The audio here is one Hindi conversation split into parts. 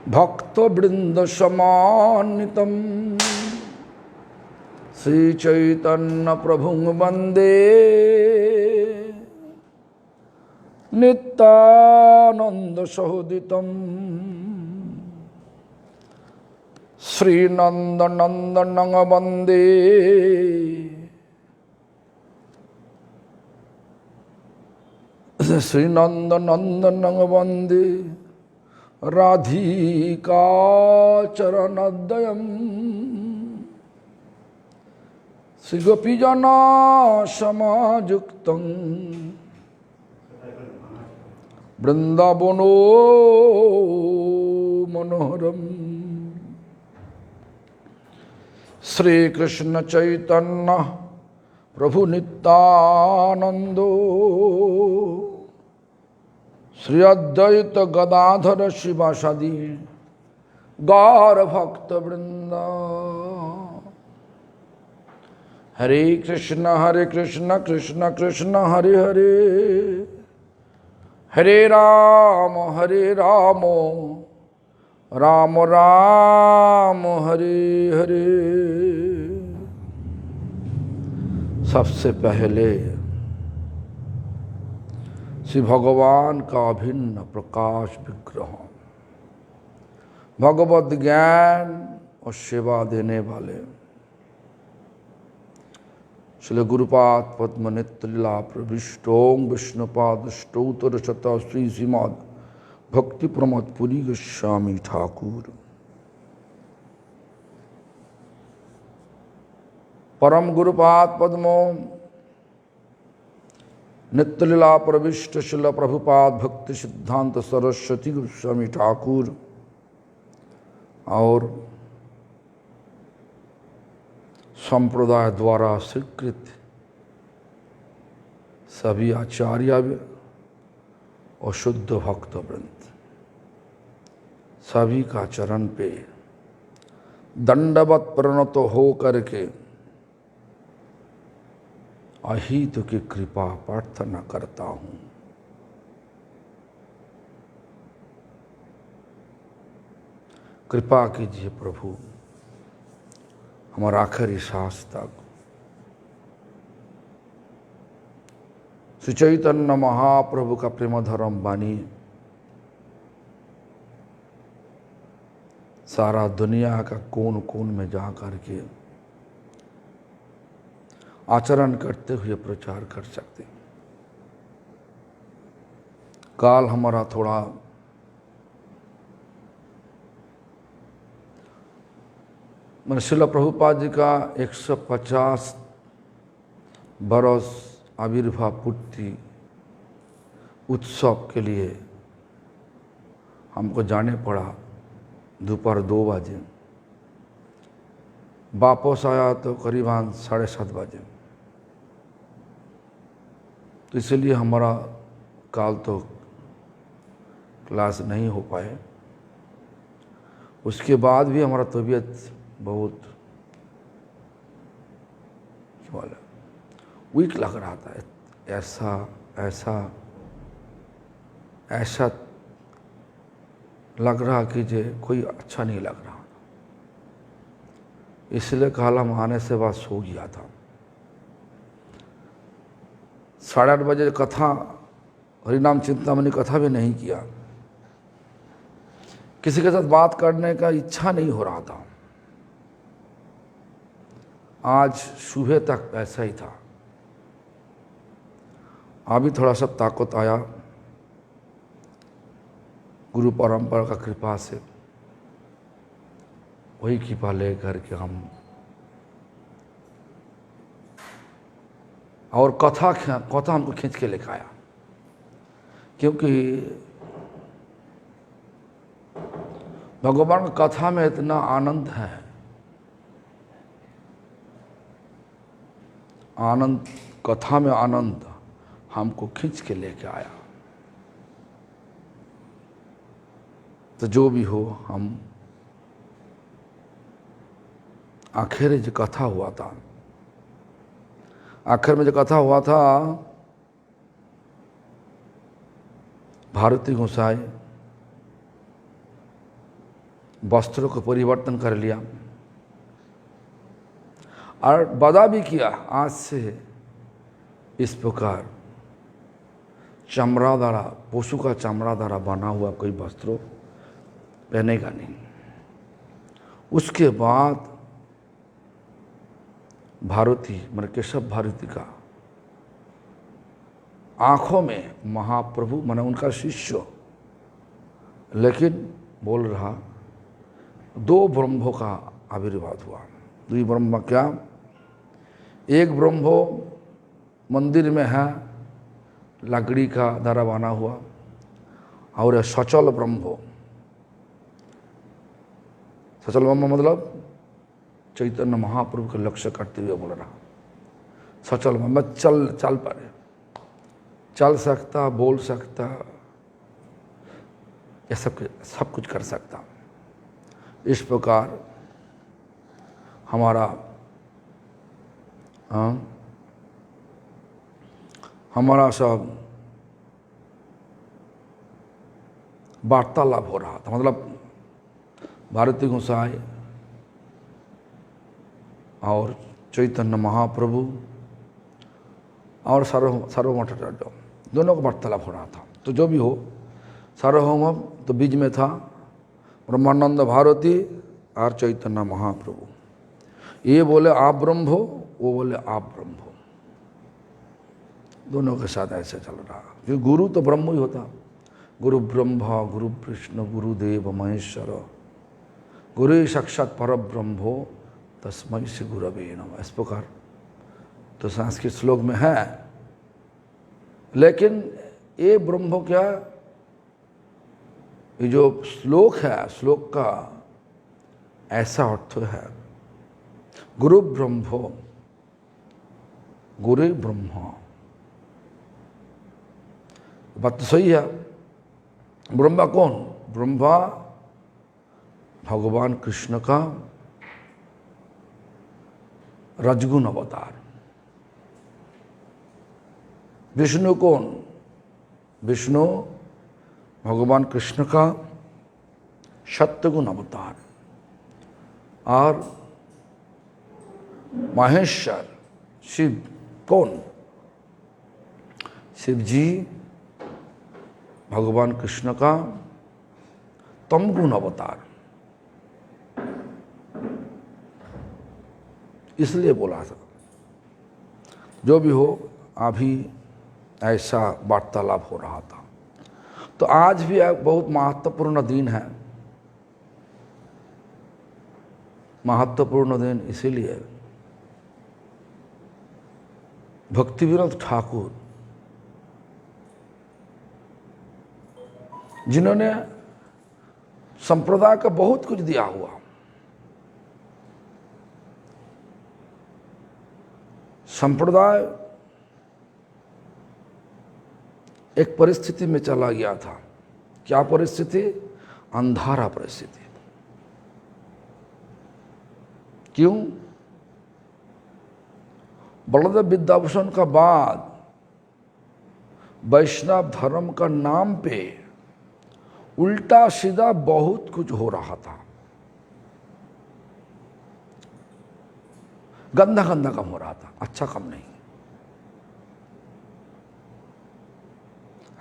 भक्तवृंद समान्वितं श्रीचैतन्य प्रभुं वन्दे नित्यानंद सहोदितं श्रीनंदनंदनं वन्दे श्रीनंदनंदनं वन्दे राधिका चरणद्वयं श्रीगोपीजना समायुक्तं वृंदावनो मनोहरम। श्रीकृष्ण चैतन्य प्रभु नित्यानंदो श्री अद्वैत गदाधर शिवासादि गौर भक्त वृंदा। हरे कृष्ण कृष्ण कृष्ण हरे हरे, हरे राम राम राम हरे हरे। सबसे पहले श्री भगवान का अभिन्न प्रकाश विग्रह, भगवत ज्ञान और सेवा देने वाले श्री गुरुपाद पद्म नित्य लीला प्रविष्टों विष्णुपाद स्तोत्र शत श्री श्रीमद् भक्ति प्रमोद पुरी गोस्वामी ठाकुर परम गुरुपाद पद्मों नित्य लीला प्रविष्ट शिल प्रभुपाद भक्ति सिद्धांत सरस्वती गोस्वामी ठाकुर और संप्रदाय द्वारा स्वीकृत सभी आचार्य और शुद्ध भक्त वृंद सभी का चरण पे दंडवत प्रणत हो करके अहित की कृपा प्रार्थना करता हूँ। कृपा कीजिए प्रभु, हमारा आखिरी सांस तक श्री चैतन्य महाप्रभु का प्रेम धर्म बानी सारा दुनिया का कोन कोन में जा करके आचरण करते हुए प्रचार कर सकते। काल हमारा थोड़ा श्रील प्रभुपाद जी का 150 बरस आविर्भाव पूर्ति उत्सव के लिए हमको जाने पड़ा दोपहर 2 बजे। वापस आया तो करीबन 7:30 बजे। तो इसलिए हमारा काल तो क्लास नहीं हो पाए। उसके बाद भी हमारा तबीयत बहुत वीक लग रहा था। ऐसा लग रहा कि जे कोई अच्छा नहीं लग रहा, इसलिए काल आने से बाद सो गया था। 8:30 बजे कथा हरिनाम चिंतामणि कथा भी नहीं किया। किसी के साथ बात करने का इच्छा नहीं हो रहा था। आज सुबह तक ऐसा ही था। अभी थोड़ा सा ताकत आया गुरु परंपरा का कृपा से। वही कृपा लेकर के हम और कथा हमको खींच के लेकर आया, क्योंकि भगवान की कथा में इतना आनंद है, आनंद कथा में आनंद हमको खींच के लेके आया। तो जो भी हो, हम आखिर जो कथा हुआ था, आखिर में जो कथा हुआ था, भारती गोसाई वस्त्रों को परिवर्तन कर लिया और वादा भी किया, आज से इस प्रकार चमड़ा द्वारा, पशु का चमड़ा द्वारा बना हुआ कोई वस्त्र पहनेगा नहीं। उसके बाद भारती मतलब केशव भारती का आंखों में महाप्रभु माने उनका शिष्य, लेकिन बोल रहा दो ब्रह्मों का आविर्भाव हुआ। दो ब्रह्म क्या? एक ब्रह्मो मंदिर में है, लकड़ी का द्वारा बना हुआ, और सचल ब्रह्मो। सचल ब्रह्म मतलब चैतन्य महाप्रभु का लक्ष्य करते हुए बोल रहा, सचल ब्रह्म चल पाए, चल सकता, बोल सकता, ये सब कुछ कर सकता। इस प्रकार हमारा सब वार्तालाप हो रहा था। मतलब भारती गोसाई और चैतन्य महाप्रभु और सार्वभौमाचार्य दोनों का वार्तालाप हो रहा था। तो जो भी हो, सार्वभौम तो बीच में था ब्रह्मानंद भारती और चैतन्य महाप्रभु। ये बोले आप ब्रह्म हो, वो बोले आप ब्रह्म हो, दोनों के साथ ऐसे चल रहा। क्योंकि गुरु तो ब्रह्म ही होता, गुरु ब्रह्मा गुरु विष्णु गुरुदेव महेश्वर, गुरु साक्षात पर ब्रह्मो तस्मै श्री गुरवे नमः। इस प्रकार तो संस्कृत श्लोक में है, लेकिन ये ब्रह्मो क्या, ये जो श्लोक है, श्लोक का ऐसा अर्थ है गुरु ब्रह्मो, गुरु ब्रह्मा। बात तो सही है। ब्रह्मा कौन? ब्रह्मा भगवान कृष्ण का रजगुण अवतार। विष्णु कौन? विष्णु भगवान कृष्ण का सत्यगुण अवतार। और महेश्वर शिव कौन? शिव जी भगवान कृष्ण का तमगुण अवतार। इसलिए बोला था। जो भी हो, अभी ऐसा वार्तालाप हो रहा था। तो आज भी एक बहुत महत्वपूर्ण दिन है। महत्वपूर्ण दिन इसीलिए भक्तिविनोद ठाकुर, जिन्होंने संप्रदाय का बहुत कुछ दिया हुआ, संप्रदाय एक परिस्थिति में चला गया था। क्या परिस्थिति? अंधारा परिस्थिति। क्यों? बलदेव विद्याभूषण का बाद वैष्णव धर्म का नाम पे उल्टा सीधा बहुत कुछ हो रहा था। गंदा गंदा काम हो रहा था, अच्छा काम नहीं।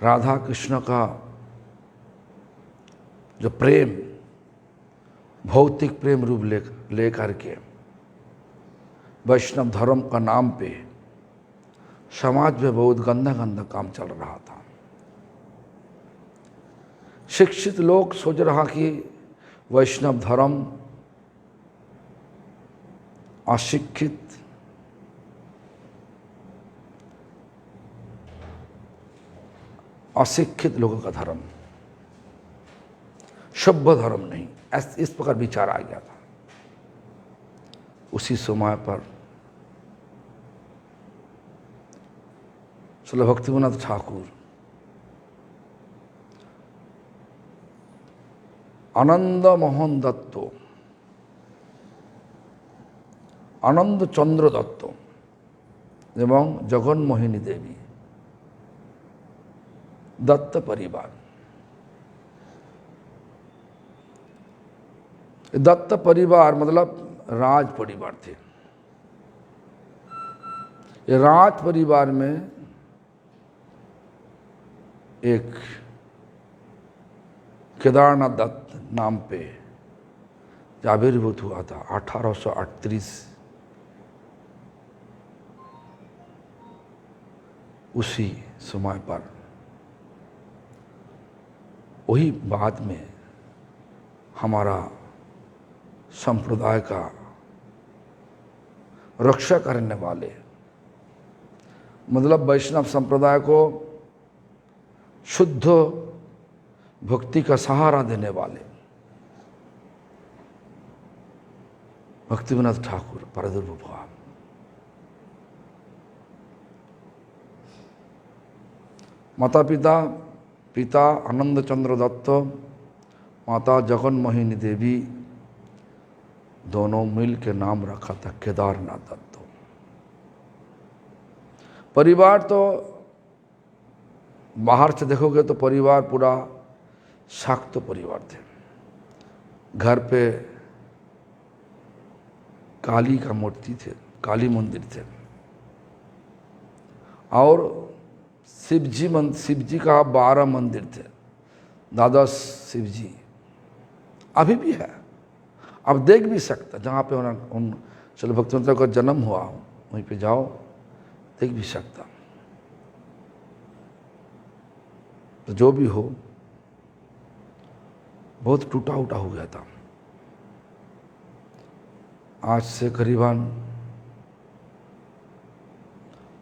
राधा कृष्ण का जो प्रेम भौतिक प्रेम रूप लेकर के वैष्णव धर्म का नाम पे समाज में बहुत गंदा गंदा काम चल रहा था। शिक्षित लोग सोच रहा कि वैष्णव धर्म अशिक्षित लोगों का धर्म, सभ्य धर्म नहीं, इस प्रकार विचार आ गया था। उसी समय पर श्रील भक्तिविनोद ठाकुर आनंद मोहन दत्त, आनंद चंद्र दत्त एवं जगन्मोहिनी देवी दत्त परिवार दत्त परिवार मतलब राज परिवार थे। ये राज परिवार में एक केदारनाथ दत्त नाम पे आविर्भूत हुआ था 1838। उसी समय पर वही बाद में हमारा संप्रदाय का रक्षा करने वाले, मतलब वैष्णव संप्रदाय को शुद्ध भक्ति का सहारा देने वाले भक्तिविनोद ठाकुर प्रादुर्भूत हुआ। माता पिता आनंद चंद्र दत्त, माता जगन्मोहिनी देवी, दोनों मिल के नाम रखा था केदारनाथ दत्त। परिवार तो बाहर से देखोगे तो परिवार पूरा शाक्त परिवार थे। घर पे काली का मूर्ति थे, काली मंदिर थे, और शिव जी का 12 मंदिर थे, द्वादश शिव जी अभी भी है। अब देख भी सकता, जहाँ पे उन चलो भक्तों का जन्म हुआ वहीं पे जाओ, देख भी सकता। तो जो भी हो, बहुत टूटा उटा हो गया था। आज से करीबन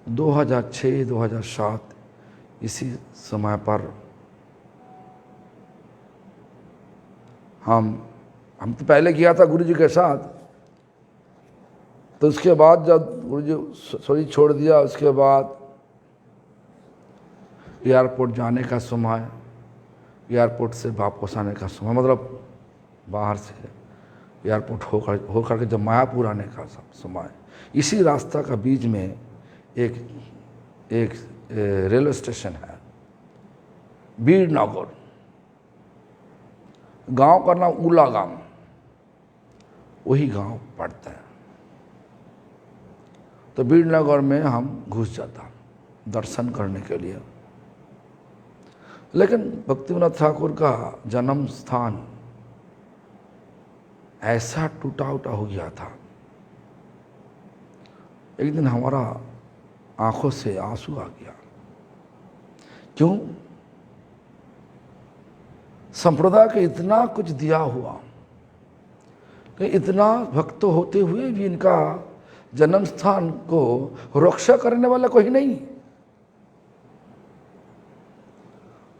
2006-2007 इसी समय पर हम तो पहले किया था गुरु जी के साथ। तो उसके बाद जब गुरु जी शरीर छोड़ दिया, उसके बाद एयरपोर्ट जाने का समय, एयरपोर्ट से वापस आने का समय, मतलब बाहर से एयरपोर्ट होकर के जब मायापुर आने का समय, इसी रास्ता का बीच में एक रेलवे स्टेशन है, बीरनगर। गांव का नाम उला गांव, वही गांव पड़ता है। तो बीरनगर में हम घुस जाता दर्शन करने के लिए। लेकिन भक्तिविनोद ठाकुर का जन्म स्थान ऐसा टूटा उटा हो गया था। एक दिन हमारा आंखों से आंसू आ गया। क्यों? संप्रदाय के इतना कुछ दिया हुआ कि इतना भक्त होते हुए भी इनका जन्म स्थान को रक्षा करने वाला कोई नहीं।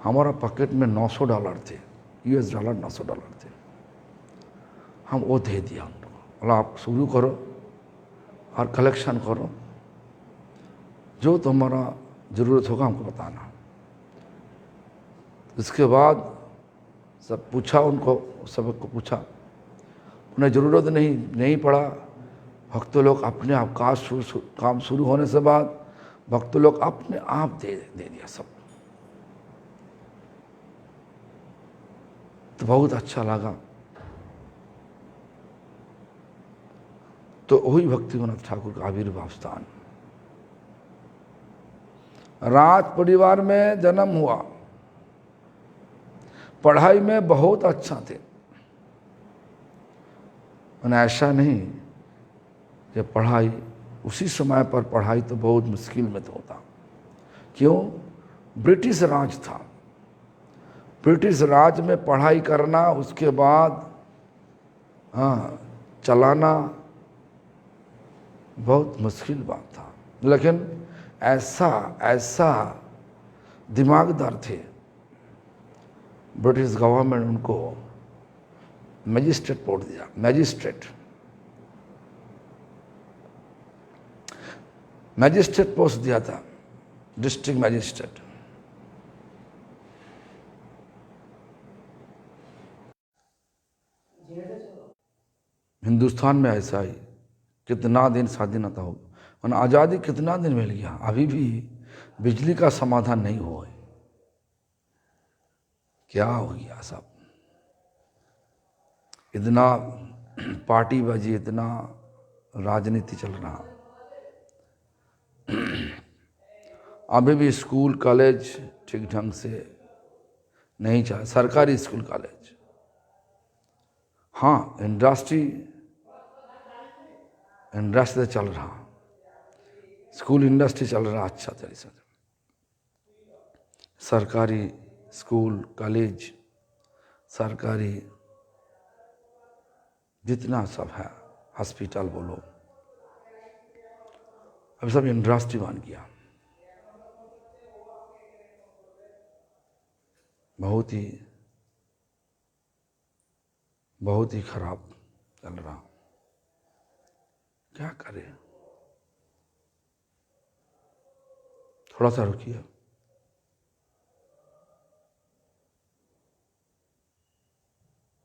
हमारा पॉकेट में $900 थे, $900 थे। हम वो दे दिया उनको, बोला आप शुरू करो और कलेक्शन करो, जो तुम्हारा ज़रूरत होगा हमको बताना। इसके बाद सब पूछा, उनको सबको पूछा, उन्हें ज़रूरत नहीं पड़ा। भक्त लोग अपने आप काम शुरू होने से बाद भक्त लोग अपने आप दे दिया सब। तो बहुत अच्छा लगा। तो वही भक्तिविनोद ठाकुर का आविर्भाव स्थान। राज परिवार में जन्म हुआ, पढ़ाई में बहुत अच्छा थे। ऐसा नहीं कि पढ़ाई उसी समय पर पढ़ाई तो बहुत मुश्किल में तो होता। क्यों? ब्रिटिश राज था। ब्रिटिश राज में पढ़ाई करना, उसके बाद चलाना बहुत मुश्किल बात था। लेकिन ऐसा दिमागदार थे ब्रिटिश गवर्नमेंट, उनको मैजिस्ट्रेट पोस्ट दिया। मैजिस्ट्रेट पोस्ट दिया था, डिस्ट्रिक्ट मैजिस्ट्रेट। हिंदुस्तान में ऐसा ही कितना दिन स्वाधीनता हो, वरना आज़ादी कितना दिन मिल गया, अभी भी बिजली का समाधान नहीं हुआ है। क्या हो गया सब? इतना पार्टीबाजी, इतना राजनीति चल रहा। अभी भी स्कूल कॉलेज ठीक ढंग से नहीं चला, सरकारी स्कूल कॉलेज। हाँ, इंडस्ट्री तो चल रहा, स्कूल इंडस्ट्री चल रहा अच्छा तरीके से। सरकारी स्कूल कॉलेज, सरकारी जितना सब है, हॉस्पिटल बोलो, अब सब इंडस्ट्री बन गया। बहुत ही खराब चल रहा। क्या करें? थोड़ा सा रुकिए।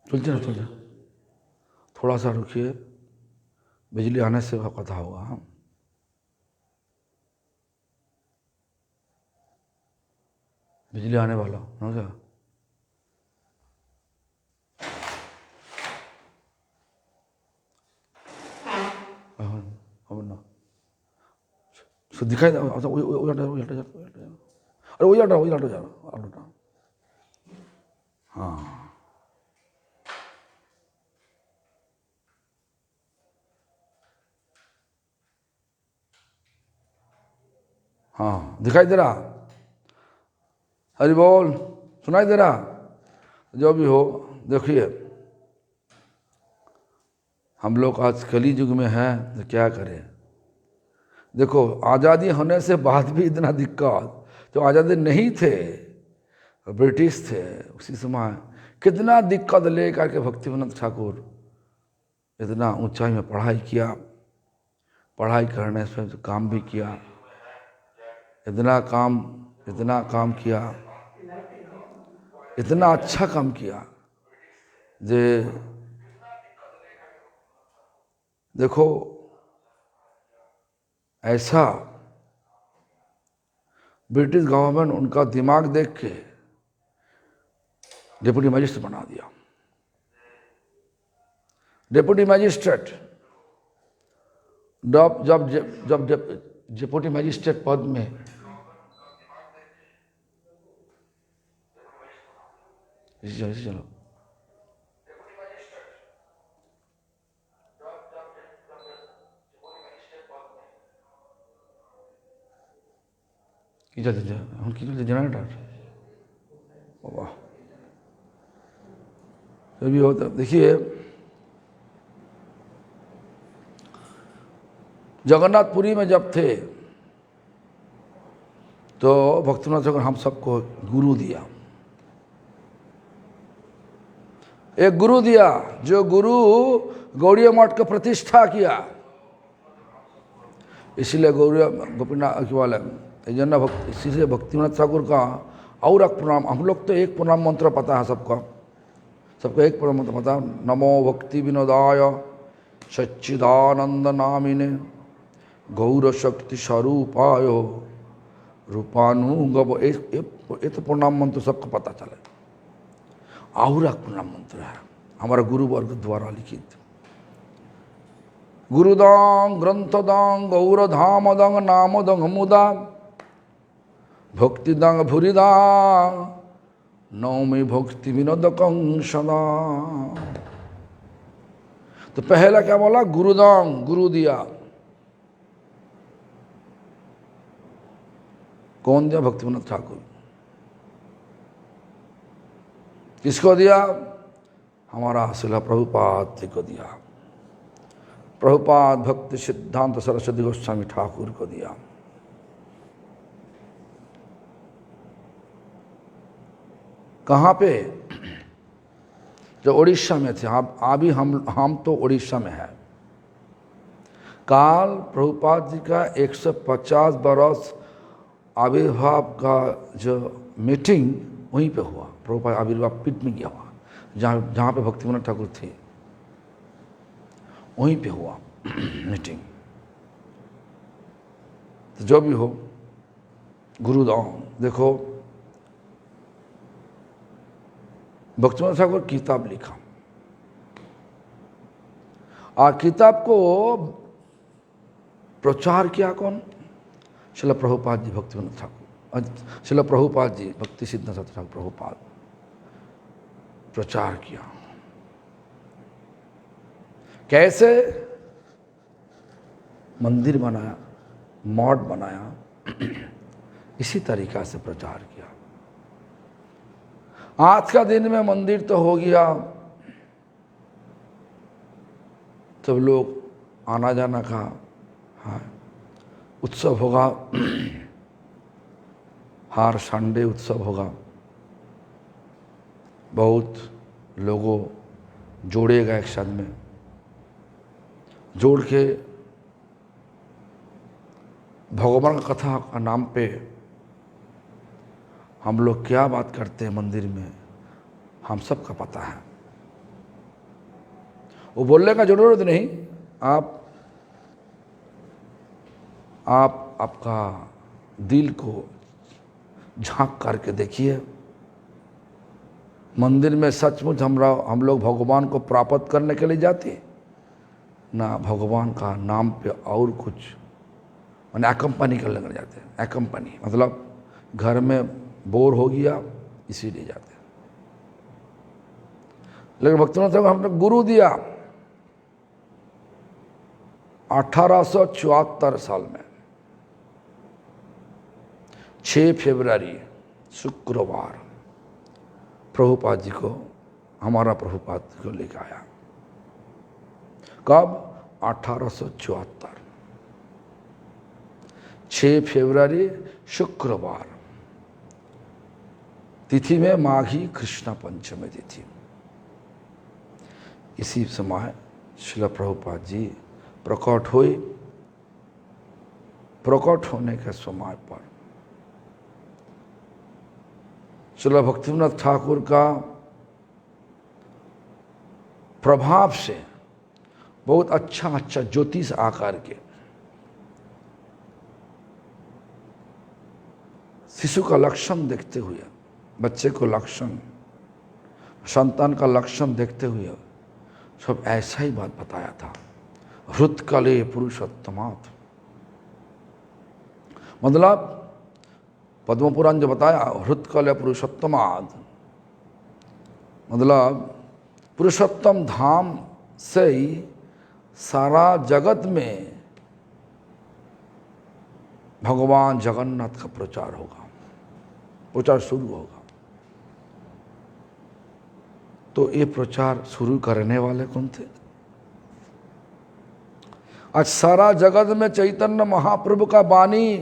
सुनते ना, थोड़ा सा रुकिए, बिजली आने से पता होगा। हाँ, बिजली आने वाला हो क्या? दिखाई दे, अरे वही हट रहा। हाँ, हाँ दिखाई दे रहा। हरि बोल, सुनाई दे रहा। जो भी हो, देखिए हम लोग आज कली युग में हैं तो क्या करें। देखो, आज़ादी होने से बाद भी इतना दिक्कत, जो आज़ादी नहीं थे, ब्रिटिश थे उसी समय, कितना दिक्कत ले करके भक्तिविनोद ठाकुर इतना ऊंचाई में पढ़ाई किया। पढ़ाई करने से काम भी किया, इतना काम किया, इतना अच्छा काम किया। जे देखो, ऐसा ब्रिटिश गवर्नमेंट उनका दिमाग देख के डिप्टी मजिस्ट्रेट बना दिया। डिप्टी मजिस्ट्रेट, जब डिप्टी मजिस्ट्रेट पद में चलो जनरेटर वाह, जो भी होता। देखिए, जगन्नाथपुरी में जब थे तो भक्तिविनोद ठाकुर हम सबको गुरु दिया, एक गुरु दिया, जो गुरु गौड़ीय मठ का प्रतिष्ठा किया। इसीलिए गोपीनाथ वाले इसीलिए भक्तिविनोद ठाकुर का और एक प्रणाम। हम लोग तो एक प्रणाम मंत्र पता है सबको एक प्रणाम मंत्र पता। नमो भक्ति विनोदाय सच्चिदानंद नामिने गौर शक्ति स्वरूपाय रूपानुगव। ये तो प्रणाम मंत्र सबको पता चले। और एक प्रणाम मंत्र है हमारा गुरु वर्ग द्वारा लिखित। गुरुदांग ग्रंथदांग गौरधामदंग नामदंग मुदा भक्तिदांग भूरिदांग नौमी भक्ति विनोदकं सदा। तो पहला क्या बोला? गुरुदांग, गुरु दिया। कौन दिया? भक्तिविनोद ठाकुर। किसको दिया? हमारा शिला प्रभुपाद को दिया। प्रभुपाद भक्ति सिद्धांत सरस्वती गोस्वामी ठाकुर को दिया। कहाँ पे? जो उड़ीसा में थे। अभी हम तो उड़ीसा में है। काल प्रभुपाद जी का 150 बरस आविर्भाव का जो मीटिंग वहीं पे हुआ। प्रभुपाद आविर्भाव पीठ में गया हुआ, जहाँ पे भक्तिविनोद ठाकुर थे, वहीं पे हुआ मीटिंग। तो जो भी हो, गुरुदाम देखो, भक्तिविनोद ठाकुर किताब लिखा, किताब को प्रचार किया कौन? श्रील प्रभुपाद जी, भक्तिविनोद ठाकुर, श्रील प्रभुपाद जी, भक्ति सिद्धांत ठाकुर प्रभुपाद प्रचार किया। कैसे? मंदिर बनाया, मठ बनाया, इसी तरीका से प्रचार किया। आज का दिन में मंदिर तो हो गया, सब लोग आना जाना का उत्सव होगा, हर संडे उत्सव होगा, बहुत लोगों जोड़ेगा एक साथ में, जोड़ के भगवान का कथा का नाम पे हम लोग क्या बात करते हैं मंदिर में, हम सब का पता है। वो बोलने का जरूरत नहीं, आपका दिल को झांक करके देखिए। मंदिर में सचमुच हम लोग भगवान को प्राप्त करने के लिए जाते ना, भगवान का नाम पे और कुछ मैंने एकम्पनी करने लग जाते हैं। एकम्पनी मतलब घर में बोर हो गया इसीलिए जाते हैं। लेकिन भक्तों ने हमने गुरु दिया 1874 साल में 6 फरवरी शुक्रवार प्रभुपाद जी को, हमारा प्रभुपाद जी को लेकर आया। कब? 1874 6 फरवरी शुक्रवार, तिथि में माघी कृष्ण पंचमी तिथि। इसी समय श्रील प्रभुपाद जी प्रकट हुए। प्रकट होने के समय पर श्रील भक्तिविनोद ठाकुर का प्रभाव से बहुत अच्छा ज्योतिष आकार के शिशु का लक्षण देखते हुए, बच्चे को लक्षण, संतान का लक्षण देखते हुए सब ऐसा ही बात बताया था। हृत्कले पुरुषोत्तमात्, मतलब पद्म पुराण जो बताया हृत्कले पुरुषोत्तमात्, मतलब पुरुषोत्तम धाम से ही सारा जगत में भगवान जगन्नाथ का प्रचार होगा, प्रचार शुरू होगा। तो ये प्रचार शुरू करने वाले कौन थे? आज सारा जगत में चैतन्य महाप्रभु का वाणी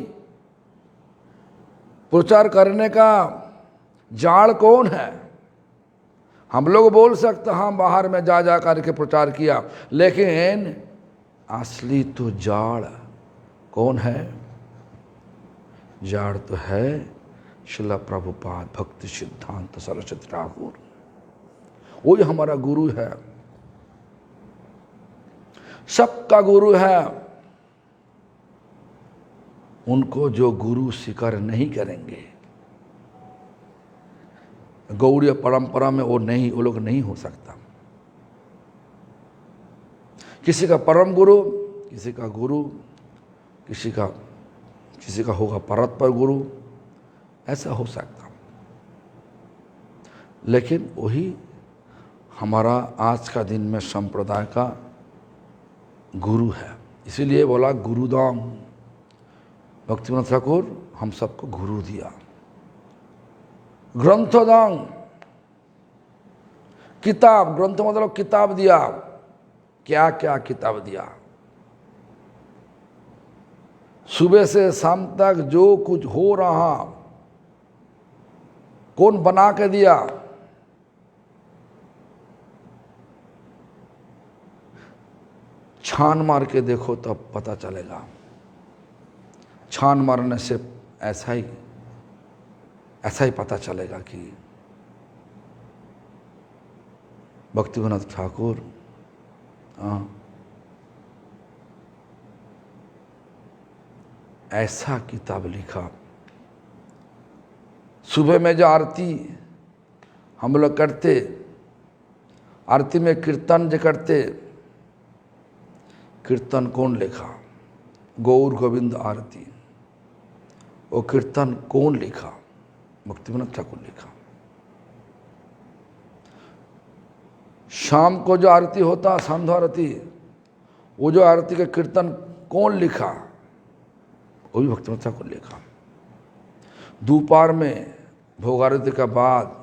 प्रचार करने का जाड़ कौन है? हम लोग बोल सकते हैं बाहर में जा करके प्रचार किया, लेकिन असली तो जाड़ कौन है? जाड़ तो है श्रील प्रभुपाद भक्ति सिद्धांत सरस्वती ठाकुर। वही हमारा गुरु है, सबका गुरु है। उनको जो गुरु स्वीकार नहीं करेंगे, गौड़ीय परंपरा में वो लोग नहीं हो सकता। किसी का परम गुरु, किसी का गुरु, किसी का होगा परतपर गुरु, ऐसा हो सकता। लेकिन वही हमारा आज का दिन में संप्रदाय का गुरु है। इसीलिए बोला गुरुदाम, भक्तिविनोद ठाकुर हम सबको गुरु दिया। ग्रंथदान, किताब, ग्रंथ मतलब किताब दिया। क्या क्या किताब दिया? सुबह से शाम तक जो कुछ हो रहा कौन बना के दिया? छान मार के देखो तब पता चलेगा। छान मारने से ऐसा ही पता चलेगा कि भक्तिविनोद ठाकुर ऐसा किताब लिखा। सुबह में जो आरती हम लोग करते, आरती में कीर्तन जो करते, कीर्तन कौन लिखा? गौर गोविंद आरती। वो कीर्तन कौन लिखा? भक्तिविनोद ठाकुर लिखा। शाम को जो आरती होता, संध्या आरती, वो जो आरती का कीर्तन कौन लिखा? वो भी भक्तिविनोद ठाकुर लिखा। दोपहर में भोग आरती का बाद,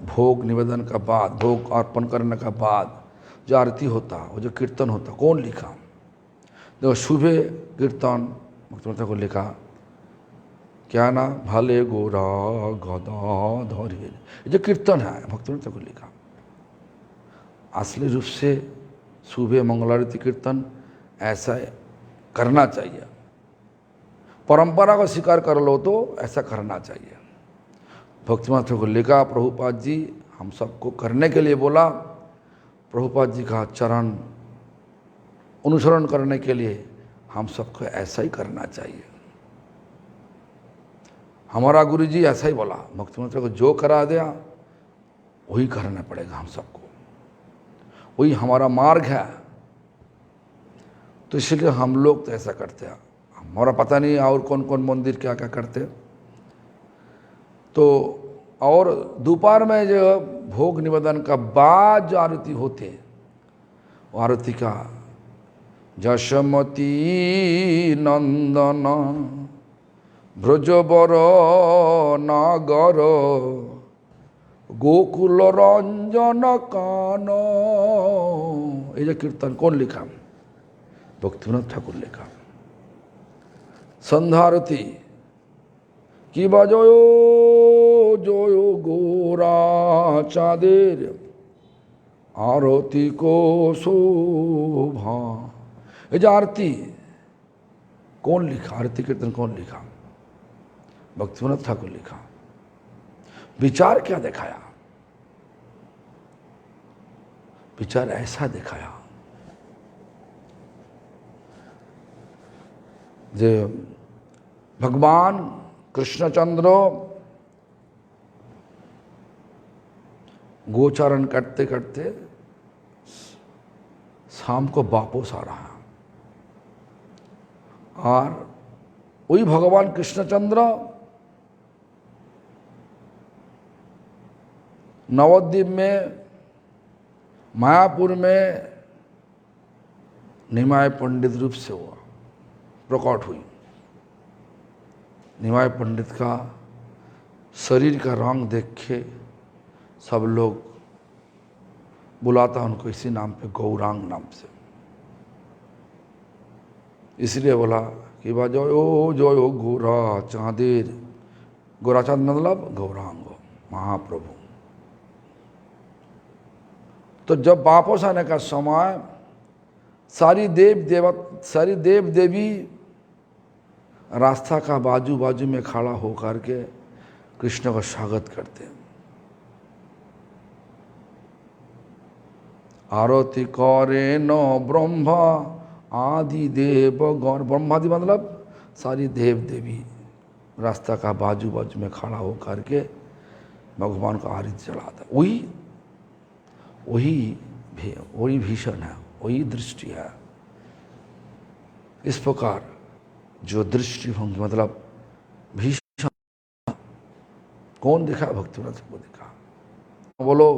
भोग निवेदन का बाद, भोग अर्पण करने का बाद जो आरती होता, वो जो कीर्तन होता, कौन लिखा? देखो सुबह कीर्तन भक्तिविनोद ठाकुर लिखा, क्या ना, भले गोरा गदाधर, ये जो कीर्तन है भक्तिविनोद ठाकुर लिखा। असली रूप से सुबह मंगलारती कीर्तन ऐसा करना चाहिए। परंपरा को स्वीकार कर लो तो ऐसा करना चाहिए। भक्तिविनोद ठाकुर लिखा, प्रभुपाद जी हम सबको करने के लिए बोला। प्रभुपाद जी का चरण अनुसरण करने के लिए हम सबको ऐसा ही करना चाहिए। हमारा गुरु जी ऐसा ही बोला, भक्तिविनोद ठाकुर जो करा दिया वही करना पड़ेगा हम सबको, वही हमारा मार्ग है। तो इसलिए हम लोग तो ऐसा करते हैं। हमारा पता नहीं और कौन कौन मंदिर क्या क्या करते। तो और दोपहर में जो भोग निवेदन का बाद जो आरती होते, वो आरती का जशमती नंदन ब्रजबर नागर गोकुल रंजन कान, ये जो कीर्तन कौन लिखा? भक्तिविनोद ठाकुर लिखा। संध्या आरती कि बजयो जय गोरा चाँदेर आरती को शोभा, ये जो आरती कौन लिखा? आरती कीर्तन कौन लिखा? भक्तिविनोद ठाकुर लिखा। विचार क्या दिखाया? विचार ऐसा दिखाया जे भगवान कृष्णचंद्र गोचारण करते करते शाम को वापस आ रहा है, और वही भगवान कृष्णचंद्र नवद्वीप में मायापुर में निमाय पंडित रूप से हुआ, प्रकट हुई। निमाय पंडित का शरीर का रंग देख के सब लोग बुलाता उनको इसी नाम पे, गौरांग नाम से। इसलिए बोला कि बा जो गोरा चाँदेर, गोरा चाँद मतलब गौरांग महाप्रभु। तो जब वापस आने का समय सारी देव देवी रास्ता का बाजू बाजू में खड़ा होकर के कृष्ण का स्वागत करते। आरती करे न ब्रह्मा आदि देव गण, ब्रह्मादि मतलब सारी देव देवी रास्ता का बाजू बाजू में खड़ा होकर के भगवान को आरती चढ़ाता। वही भीषण है, वही दृष्टि है। इस प्रकार जो दृष्टि भंगी मतलब भीषण कौन दिखा? भक्तिविनोद को दिखा। बोलो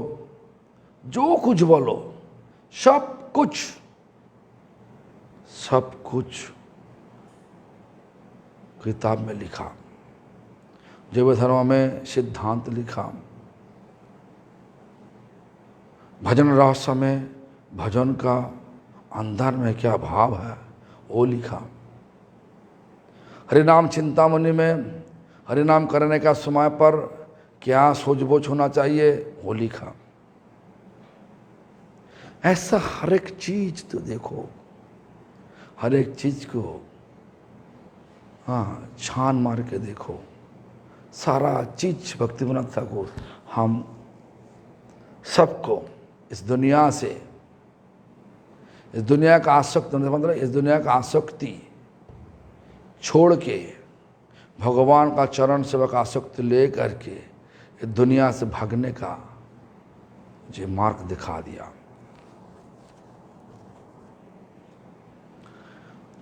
जो कुछ बोलो, सब कुछ किताब में लिखा। जैव धर्म में सिद्धांत लिखा, भजन रहस्य में भजन का अंदर में क्या भाव है वो लिखा। हरिनाम चिंतामणि में हरिनाम करने का समय पर क्या सोच-बोझ होना चाहिए वो लिखा। ऐसा हर एक चीज तो देखो, हर एक चीज को छान मार के देखो। सारा चीज भक्तिविनोद ठाकुर हम सबको इस दुनिया से, इस दुनिया का आसक्त मतलब इस दुनिया का आसक्ति छोड़ के भगवान का चरण सेवक आसक्ति ले करके इस दुनिया से भागने का जो मार्ग दिखा दिया।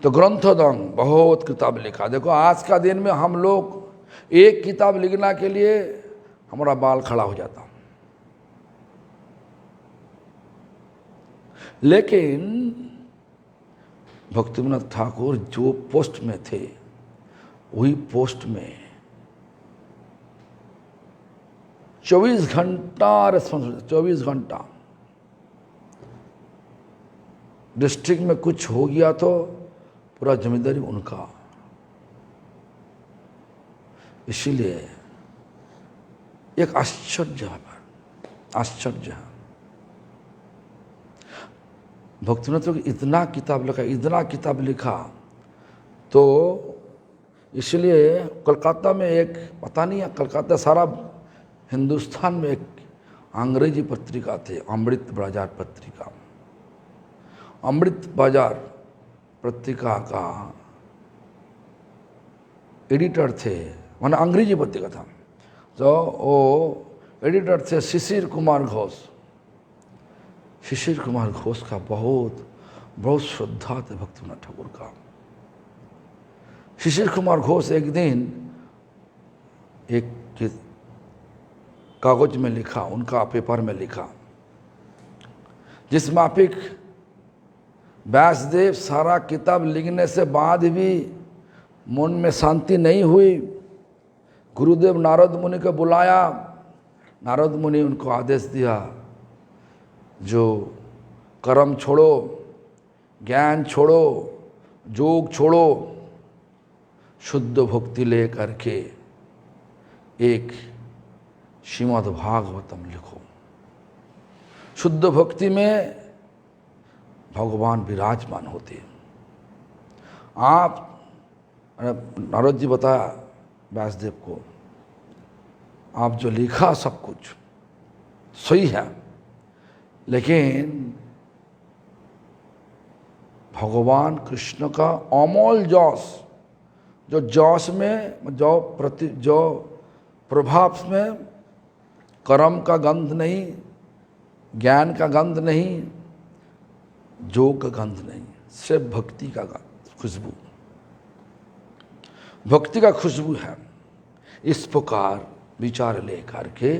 तो ग्रंथोदंग बहुत किताब लिखा। देखो आज का दिन में हम लोग एक किताब लिखना के लिए हमारा बाल खड़ा हो जाता, लेकिन भक्तिविनोद ठाकुर जो पोस्ट में थे वही पोस्ट में 24 घंटा रेस्पॉन्सिबिलिटी, 24 घंटा। डिस्ट्रिक्ट में कुछ हो गया तो पूरा जिम्मेदारी उनका। इसीलिए एक आश्चर्य है, आश्चर्य है। भक्तिविनोद ठाकुर इतना किताब लिखा तो इसलिए कलकत्ता में एक, पता नहीं है कलकत्ता, सारा हिंदुस्तान में एक अंग्रेजी पत्रिका थे, अमृत बाजार पत्रिका। अमृत बाजार पत्रिका का एडिटर थे, माने अंग्रेजी पत्रिका था, तो वो एडिटर थे शिशिर कुमार घोष। शिशिर कुमार घोष का बहुत श्रद्धा थे भक्तिविनोद ठाकुर का। शिशिर कुमार घोष एक दिन एक कागज में लिखा, उनका पेपर में लिखा, जिस माफिक व्यासदेव सारा किताब लिखने से बाद भी मन में शांति नहीं हुई, गुरुदेव नारद मुनि को बुलाया। नारद मुनि उनको आदेश दिया, जो कर्म छोड़ो, ज्ञान छोड़ो, योग छोड़ो, शुद्ध भक्ति ले करके एक श्रीमद् भागवतम लिखो। शुद्ध भक्ति में भगवान विराजमान होते हैं। आप, नारद जी बताया व्यासदेव को, आप जो लिखा सब कुछ सही है, लेकिन भगवान कृष्ण का अमोल जौस, जो जौस में जो प्रभाव में कर्म का गंध नहीं, ज्ञान का गंध नहीं, योग का गंध नहीं, सिर्फ भक्ति का खुशबू, भक्ति का खुशबू है। इस प्रकार विचार लेकर के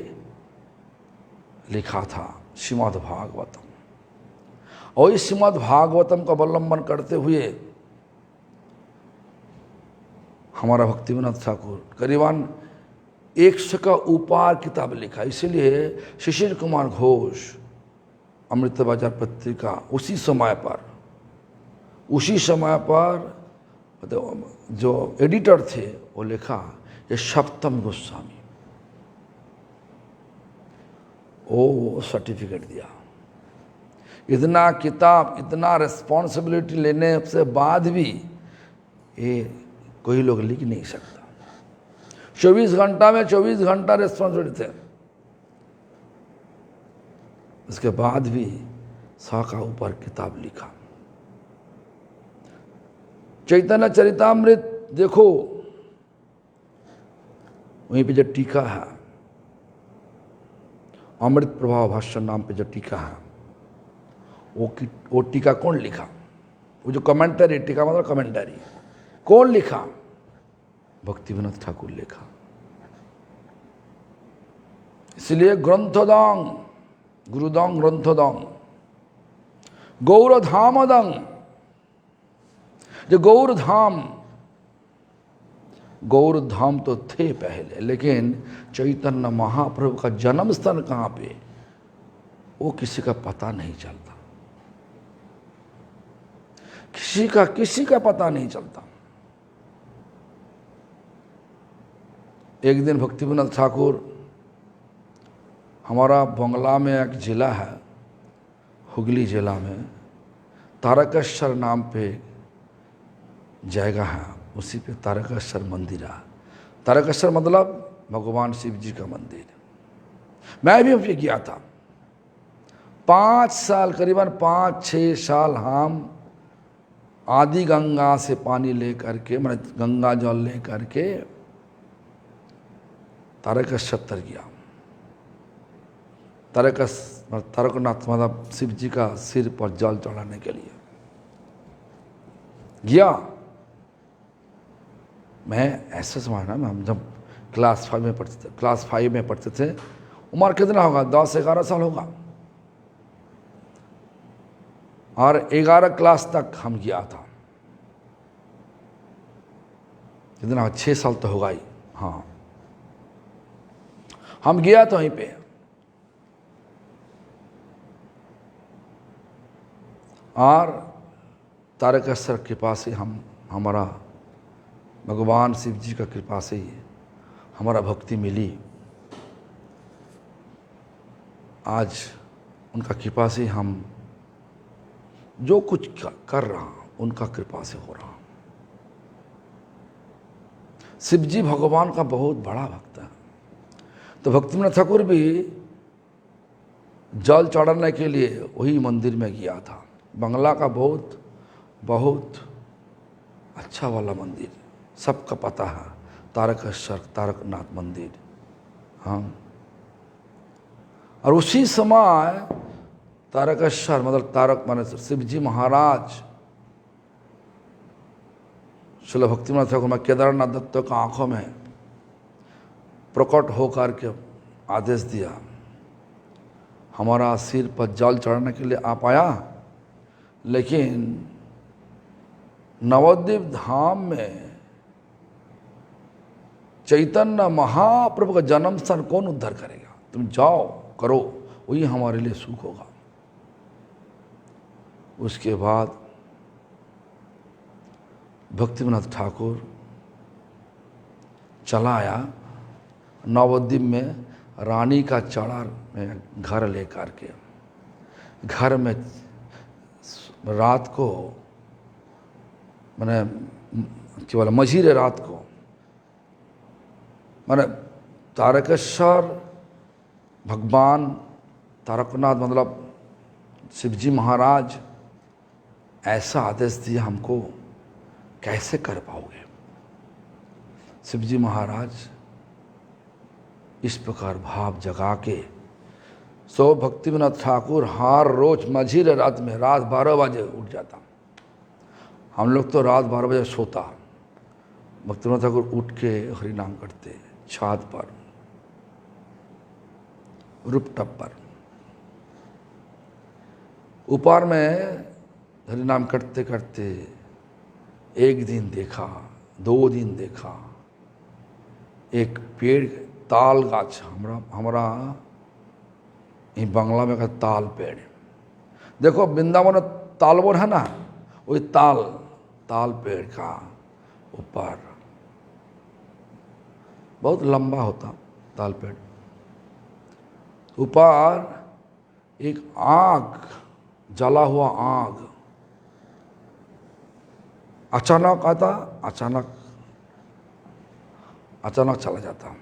लिखा था श्रीमद् भागवतम। और इस श्रीमद् भागवतम का अवलंबन करते हुए हमारा भक्तिविनोद ठाकुर करीबन 100 का ऊपर किताब लिखा। इसीलिए शिशिर कुमार घोष अमृत बाजार पत्रिका उसी समय पर जो एडिटर थे वो लिखा, ये सप्तम गोस्वामी, वो सर्टिफिकेट दिया। इतना किताब, इतना रिस्पॉन्सिबिलिटी लेने से बाद भी ये कोई लोग लिख नहीं सकता। 24 घंटा में 24 घंटा रिस्पॉन्सिबिलिटी थे, उसके बाद भी 100 का ऊपर किताब लिखा। चैतन्य चरितामृत देखो, वहीं पे जो टीका है, अमृत प्रभाव भाष्य नाम पे जो टीका है, वो टीका कौन लिखा? वो जो कमेंटरी, टीका मतलब कमेंटरी, कौन लिखा? भक्तिविनोद ठाकुर लिखा। इसलिए ग्रंथोदंग, गुरुदंग ग्रंथोदंग, गौरधामदंग, जो गौरधाम तो थे पहले, लेकिन चैतन्य महाप्रभु का जन्म स्थान कहाँ पे, वो किसी का पता नहीं चलता, किसी का पता नहीं चलता। एक दिन भक्तिविनोद ठाकुर, हमारा बंगला में एक जिला है, हुगली जिला में तारकेश्वर नाम पे जगह है, उसी पे तारकेश्वर मंदिर है। तारकेश्वर मतलब भगवान शिव जी का मंदिर। मैं भी वहाँ गया था 5 साल, करीबन 5-6 साल हम आदि गंगा से पानी ले करके, मतलब गंगा जल ले करके तारकेश्वर तर गया। तारकनाथ मतलब शिव जी का सिर पर जल चढ़ाने के लिए। गया। मैं ऐसा समझना, हम जब क्लास 5 में पढ़ते थे, उम्र कितना होगा, 10-11 साल होगा, और 11 क्लास तक हम गया था। कितना, 6 साल तो होगा ही। हाँ, हम गया तो वहीं पे, और तारकेश्वर कृपा से हमारा भगवान शिव जी का कृपा से ही हमारा भक्ति मिली। आज उनका कृपा से हम जो कुछ कर रहा हूँ उनका कृपा से हो रहा। शिव जी भगवान का बहुत बड़ा भक्त है। तो भक्तिविनोद ठाकुर भी जल चढ़ाने के लिए वही मंदिर में गया था। बंगला का बहुत बहुत अच्छा वाला मंदिर, सबका पता है, तारकेश्वर तारकनाथ मंदिर। हाँ, और उसी समय तारकेश्वर मतलब तारक माने शिव जी महाराज श्रील भक्तिविनोद ठाकुर में केदारनाथ दत्त का आंखों में प्रकट होकर के आदेश दिया, हमारा सिर पर जल चढ़ाने के लिए आप आया, लेकिन नवद्वीप धाम में चैतन्य महाप्रभु का जन्म स्थान कौन उद्धार करेगा, तुम जाओ करो, वही हमारे लिए सुख होगा। उसके बाद भक्तिविनोद ठाकुर चला आया नवद्वीप में रानी का चढ़ा में घर लेकर के। घर में रात को मैंने क्या बोला, मझीरे रात को, मैंने तारकेश्वर भगवान तारकनाथ मतलब शिवजी महाराज ऐसा आदेश दिया हमको, कैसे कर पाओगे। शिवजी महाराज इस प्रकार भाव जगा के सो भक्तिविनोद ठाकुर हर रोज मझीरे रात में रात 12 बजे उठ जाता। हम लोग तो रात 12 बजे सोता, भक्तिविनोद ठाकुर उठ के हरि नाम करते छात पर, रूपटॉप पर, ऊपर में हरि नाम करते करते एक दिन देखा, 2 दिन देखा, एक पेड़ ताल गाछ, हमारा ये बंगला में का ताल पेड़, देखो वृंदावन तालवन है ना, वही ताल पेड़ का ऊपर बहुत लंबा होता ताल पेड़, ऊपर एक आग, जला हुआ आग अचानक आता, अचानक चला जाता।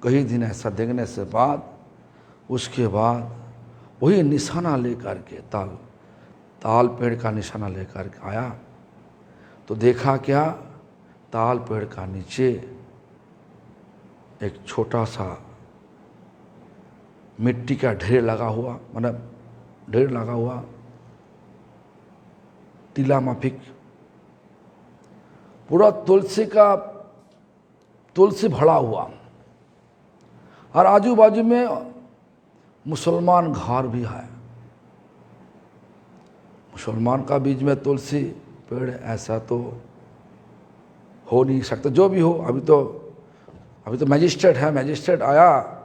कई दिन ऐसा देखने से बाद उसके बाद वही निशाना लेकर के ताल पेड़ का निशाना लेकर के आया, तो देखा क्या, ताल पेड़ का नीचे एक छोटा सा मिट्टी का ढेर लगा हुआ, मतलब ढेर लगा हुआ टीला माफिक, पूरा तुलसी भरा हुआ, और आजू बाजू में मुसलमान घर भी है। मुसलमान का बीच में तुलसी पेड़, ऐसा तो हो नहीं सकता। जो भी हो, अभी तो मैजिस्ट्रेट है, मैजिस्ट्रेट आया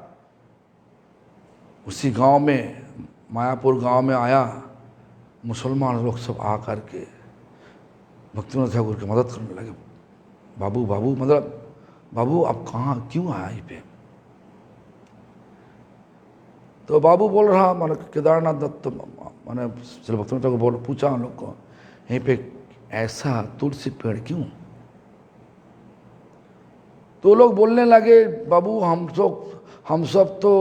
उसी गांव में, मायापुर गांव में आया, मुसलमान लोग सब आ कर के भक्तिविनोद ठाकुर की मदद करने लगे। बाबू मतलब बाबू आप कहाँ क्यों आया यहीं पे। तो बाबू बोल रहा, माने केदारनाथ दत्त माने श्री भक्तिविनोद ठाकुर पूछा हम लोग को, यहीं पे ऐसा तुलसी पेड़ क्यों। तो लोग बोलने लगे, बाबू हम सब तो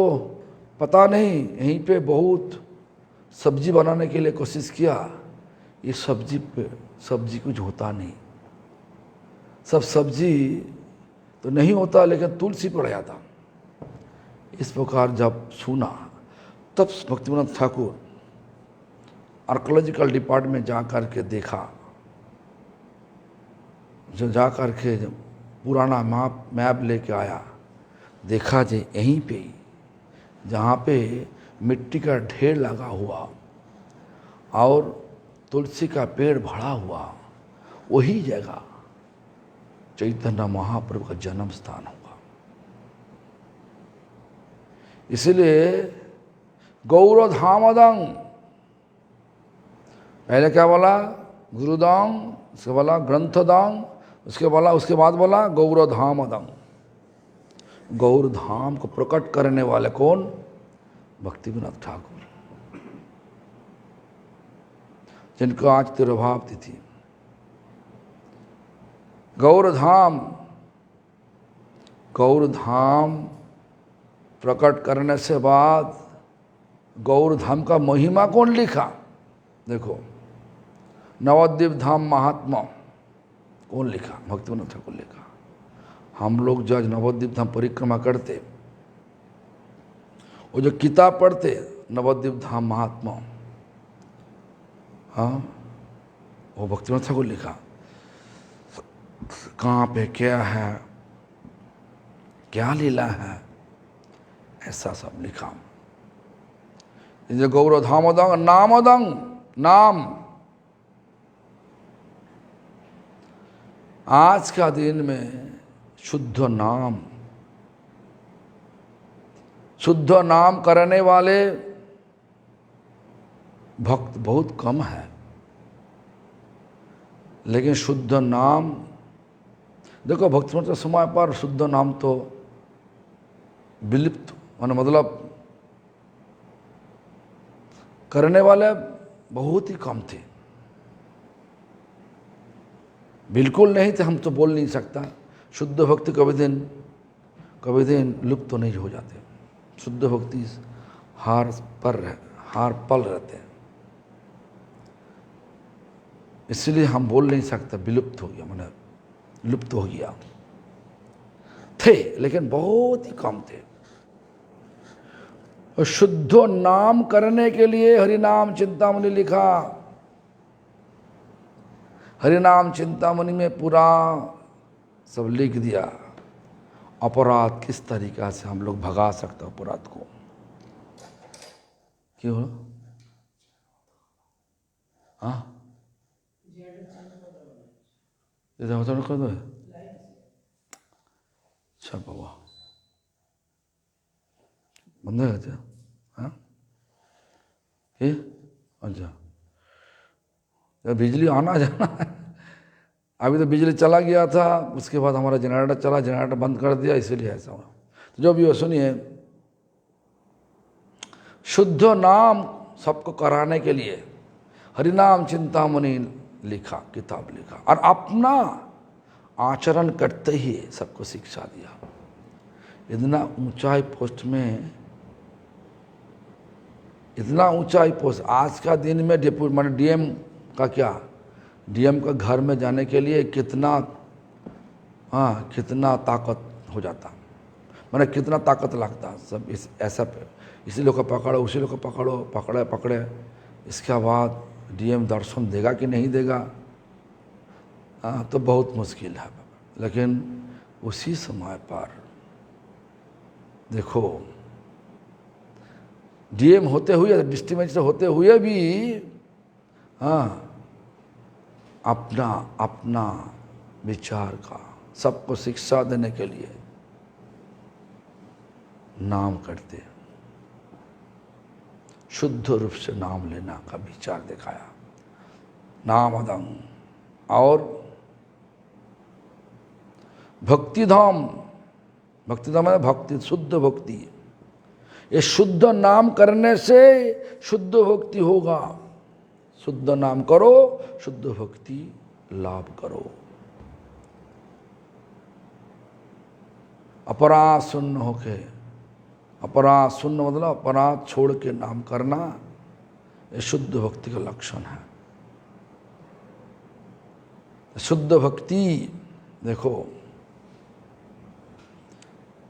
पता नहीं, यहीं पे बहुत सब्जी बनाने के लिए कोशिश किया, ये सब्जी कुछ होता नहीं, सब सब्जी तो नहीं होता, लेकिन तुलसी पड़ जाता। इस प्रकार जब सुना, तब भक्तिविनोद ठाकुर आर्कोलॉजिकल डिपार्टमेंट जा कर के देखा, जो जा कर के जब पुराना मैप लेके आया, देखा जी यहीं पे ही जहाँ पे मिट्टी का ढेर लगा हुआ और तुलसी का पेड़ भरा हुआ, वही जगह चैतन्य महाप्रभु का जन्म स्थान होगा। इसलिए गौरधामदं, पहले क्या बोला? गुरुदाम, उसके बोला ग्रंथदाम, उसके बाद बोला गौरधामदं। गौरधाम को प्रकट करने वाले कौन? भक्ति विनोद ठाकुर, जिनको आज तिरुभाव तिथि। गौरधाम, गौरधाम प्रकट करने से बाद गौरधाम का महिमा कौन लिखा? देखो, नवद्वीप धाम महात्मा कौन लिखा? भक्ति विनोद ठाकुर लिखा। हम लोग जब नवद्वीप धाम परिक्रमा करते, वो जो किताब पढ़ते नवद्वीप धाम महात्मा, हाँ, वो भक्ति विनोद ठाकुर लिखा। कहाँ पे क्या है, क्या लीला है, ऐसा सब लिखा। गौरधामदंग नामदंग, नाम। आज का दिन में शुद्ध नाम, शुद्ध नाम करने वाले भक्त बहुत कम है। लेकिन शुद्ध नाम, देखो भक्ति के समय पर शुद्ध नाम तो विलुप्त, मतलब करने वाले बहुत ही कम थे, बिल्कुल नहीं थे। हम तो बोल नहीं सकता। शुद्ध भक्ति कभी दिन लुप्त तो नहीं हो जाते। शुद्ध भक्ति हार पल रहते हैं। इसलिए हम बोल नहीं सकते विलुप्त हो गया, मैंने लुप्त हो गया। थे लेकिन बहुत ही कम थे। और शुद्ध नाम करने के लिए हरिनाम चिंतामणि लिखा। हरिनाम चिंतामणि में पूरा सब लिख दिया, अपराध किस तरीका से हम लोग भगा सकते अपराध को। क्यों? हाँ, इधर कर दो। अच्छा बाबा, बंद है क्या? हाँ, ये अच्छा, बिजली आना जाना है। अभी तो बिजली चला गया था, उसके बाद हमारा जनरेटर चला, जनरेटर बंद कर दिया, इसीलिए ऐसा हुआ। तो जो भी हो सुनिए, शुद्ध नाम सबको कराने के लिए हरिनाम चिंतामणि लिखा, किताब लिखा, और अपना आचरण करते ही सबको शिक्षा दिया। इतना ऊंचाई पोस्ट में, इतना ऊंचाई पोस्ट, आज का दिन में डिप्टी माने डीएम का क्या, डीएम का घर में जाने के लिए कितना ताकत हो जाता, मैंने कितना ताकत लगता सब इस ऐसा पे। इसी लोग को पकड़ो, उसी लोग को पकड़ो, पकड़े इसके बाद डीएम दर्शन देगा कि नहीं देगा, तो बहुत मुश्किल है। लेकिन उसी समय पर देखो, डीएम होते हुए, डिस्ट्रिक्ट मजिस्ट्रेट होते हुए भी अपना विचार का सबको शिक्षा देने के लिए नाम करते, शुद्ध रूप से नाम लेना का विचार दिखाया। नामदं और भक्तिधाम, भक्तिधाम है भक्ति, शुद्ध भक्ति। ये शुद्ध नाम करने से शुद्ध भक्ति होगा। शुद्ध नाम करो, शुद्ध भक्ति लाभ करो। अपराध शून्य होके, अपराध शून्य मतलब अपराध छोड़ के नाम करना, ये शुद्ध भक्ति का लक्षण है। शुद्ध भक्ति देखो,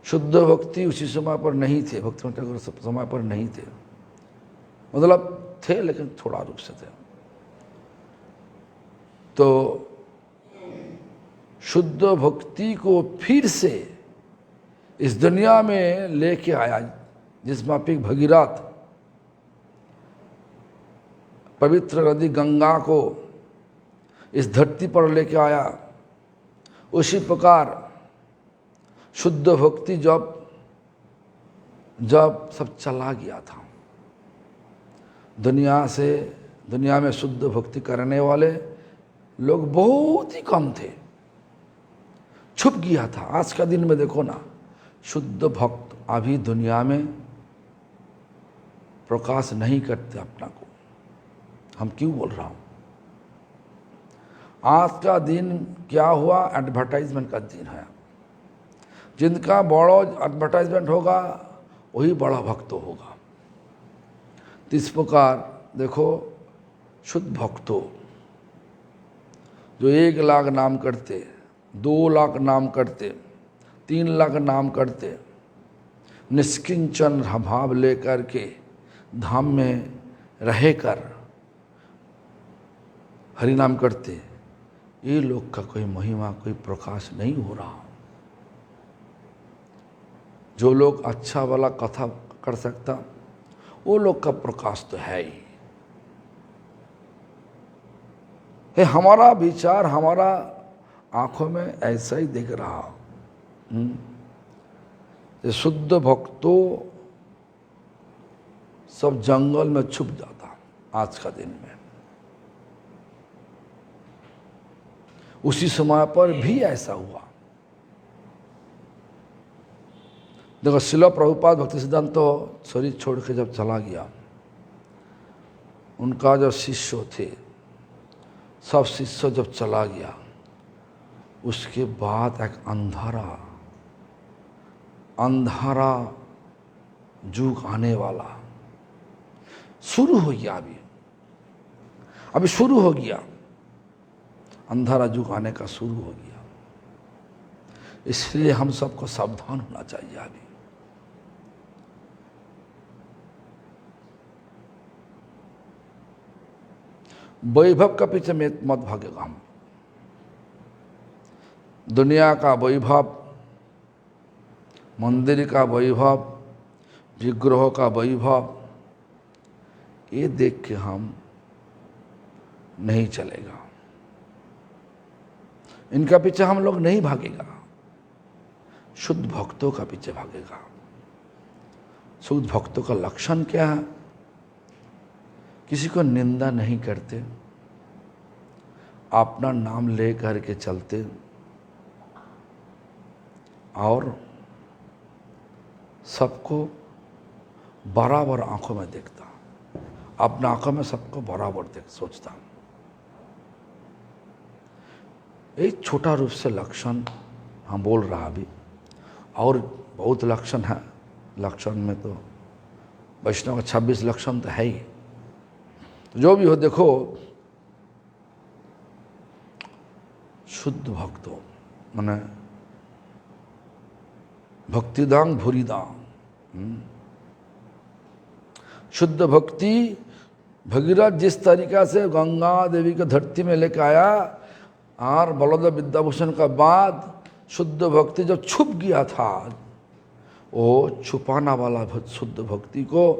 शुद्ध भक्ति उसी समय पर नहीं थे, भक्ति ठाकुर समय पर नहीं थे, मतलब थे लेकिन थोड़ा रूप से थे। तो शुद्ध भक्ति को फिर से इस दुनिया में लेके आया, जिस माफिक भगीरथ पवित्र नदी गंगा को इस धरती पर लेके आया, उसी प्रकार शुद्ध भक्ति जब सब चला गया था दुनिया में शुद्ध भक्ति करने वाले लोग बहुत ही कम थे, छुप गया था। आज का दिन में देखो ना, शुद्ध भक्त अभी दुनिया में प्रकाश नहीं करते अपना को। हम क्यों बोल रहा हूं? आज का दिन क्या हुआ? एडवर्टाइजमेंट का दिन है। जिनका बड़ा एडवर्टाइजमेंट होगा वही बड़ा भक्त होगा। तो इस प्रकार देखो, शुद्ध भक्तों जो 1 लाख नाम करते, 2 लाख नाम करते, 3 लाख नाम करते, निष्किंचन भाव लेकर के धाम में रहकर हरि नाम करते, ये लोग का कोई महिमा, कोई प्रकाश नहीं हो रहा। जो लोग अच्छा वाला कथा कर सकता, वो लोग का प्रकाश तो है ही। है हमारा विचार, हमारा आंखों में ऐसा ही दिख रहा। ये शुद्ध भक्तों सब जंगल में छुप जाता आज का दिन में। उसी समय पर भी ऐसा हुआ। देखो, शिला प्रभुपाद भक्ति सिद्धांत तो शरीर छोड़ के जब चला गया, उनका जो शिष्य थे, सब शिष्य जब चला गया, उसके बाद एक अंधारा युग आने वाला शुरू हो गया। अभी शुरू हो गया, अंधारा युग आने का शुरू हो गया। इसलिए हम सबको सावधान होना चाहिए। अभी वैभव का पीछे मत भागेगा। हम दुनिया का वैभव, मंदिर का वैभव, विग्रहों का वैभव, ये देख के हम नहीं चलेगा। इनका पीछे हम लोग नहीं भागेगा, शुद्ध भक्तों का पीछे भागेगा। शुद्ध भक्तों का लक्षण क्या है? किसी को निंदा नहीं करते, अपना नाम ले करके चलते, और सबको बराबर आंखों में देखता, अपना आंखों में सबको बराबर देख सोचता। एक छोटा रूप से लक्षण हम बोल रहा अभी, और बहुत लक्षण है। लक्षण में तो वैष्णव का 26 लक्षण तो है ही। जो भी हो, देखो, शुद्ध भक्तों माने भक्तिदांग भूरिदांग। शुद्ध भक्ति भगीरथ जिस तरीका से गंगा देवी को धरती में लेकर आया, और बलदेव विद्याभूषण का बाद शुद्ध भक्ति जब छुप गया था, वो छुपाना वाला शुद्ध भक्ति को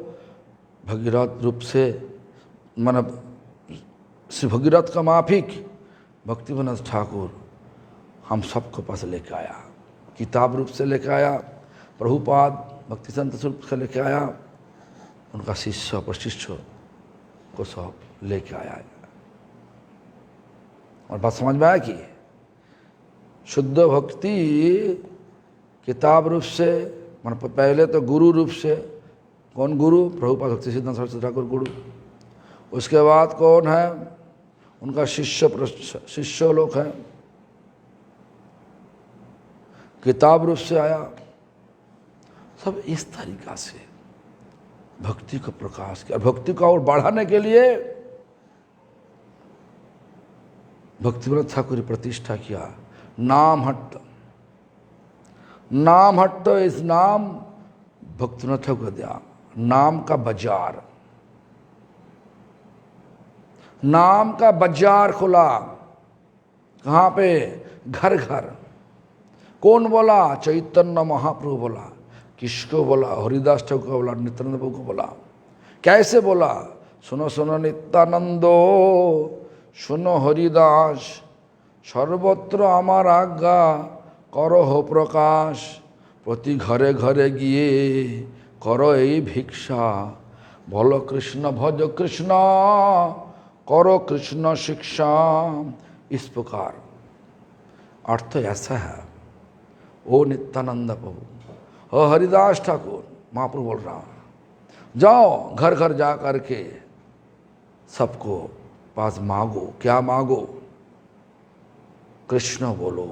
भगीरथ रूप से, मतलब श्री भगीरथ का माफिक भक्तिविनोद ठाकुर हम सबको पास लेके आया, किताब रूप से लेके आया। प्रभुपाद भक्ति संत रूप से लेके आया, उनका शिष्य प्रशिष्य को सब लेके आया। और बात समझ में आया कि शुद्ध भक्ति किताब रूप से, मतलब पहले तो गुरु रूप से, कौन गुरु? प्रभुपाद भक्ति सिद्धांत सरस्वती ठाकुर गुरु। उसके बाद कौन है? उनका शिष्य लोग हैं, किताब रूप से आया। सब इस तरीका से भक्ति को प्रकाश किया। भक्ति को और बढ़ाने के लिए भक्तिविनोद ठाकुर प्रतिष्ठा किया नाम हट्ट। नाम हट्ट इस नाम भक्तिविनोद ठाकुर दिया, नाम का बाजार। नाम का बाजार खुला, कहाँ पे? घर घर। कौन बोला? चैतन्य महाप्रभु बोला। किसको बोला? हरिदास ठाकुर को बोला, नित्यानंद प्रभु को बोला। कैसे बोला? सुनो सुनो नित्यानंदो, सुनो हरिदास, सर्वत्र आमार आज्ञा करो हो प्रकाश, प्रति घरे घरे गिए करो এই भिक्षा, बोलो कृष्ण भज कृष्ण करो कृष्ण शिक्षा। इस प्रकार अर्थ ऐसा है। ओ नित्यानंद प्रभु, ओ हरिदास ठाकुर, महाप्रभु बोल रहा हूँ, जाओ घर घर जा कर के सबको पास मांगो। क्या मांगो? कृष्ण बोलो,